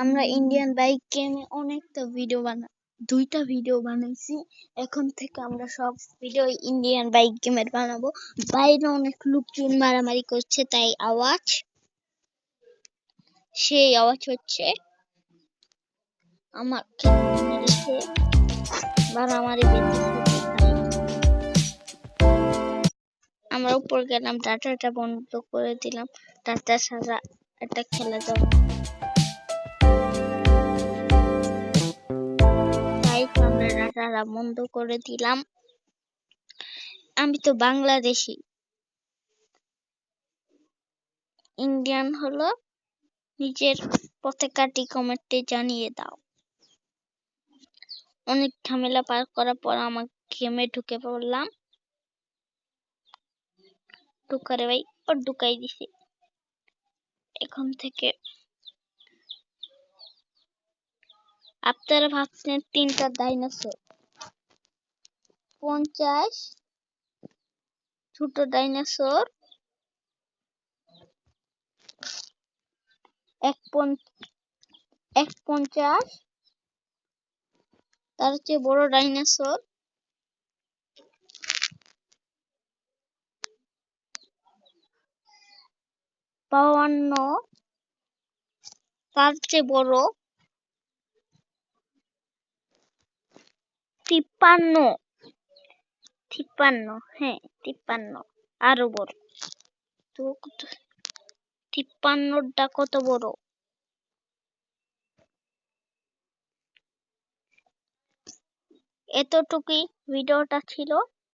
আমরা Indian bike গেমে অনেকটা ভিডিও দুইটা ভিডিও বানাইছি। এখন থেকে আমরা সব ভিডিও ইন্ডিয়ান বাইক গেমের বানাবো। বাইরে অনেক লোকজন মারামারি করছে, তাই আওয়াজ, সেই আওয়াজ হচ্ছে আমাকে মেরেছে, মারামারি বেঁধেছে। আমরা উপর গেলাম, ডাটাটা বন্ধ করে দিলাম। ডাটা ছাড়া এটা খেলা যাবে না। আমরা ডাটাটা বন্ধ করে দিলাম। আমি তো বাংলাদেশি, ইন্ডিয়ান হলো নিজের পতাকাটি কমেন্টে জানিয়ে দাও। অনেক ঝামেলা পার করার পর আমার গেমে ঢুকে পড়লাম। ঢুকারে ভাই ওর ঢুকাই দিছি। এখন থেকে আপনারা ভাবছেন 3টা ডাইনোসর, 50 ছোট ডাইনোসর, 150 তার চেয়ে বড় ডাইনোসর, 52 তার চেয়ে বড়, 53 হ্যাঁ 53 আরো বড়। তো 53টা কত বড়? এতটুকুই ভিডিওটা ছিল।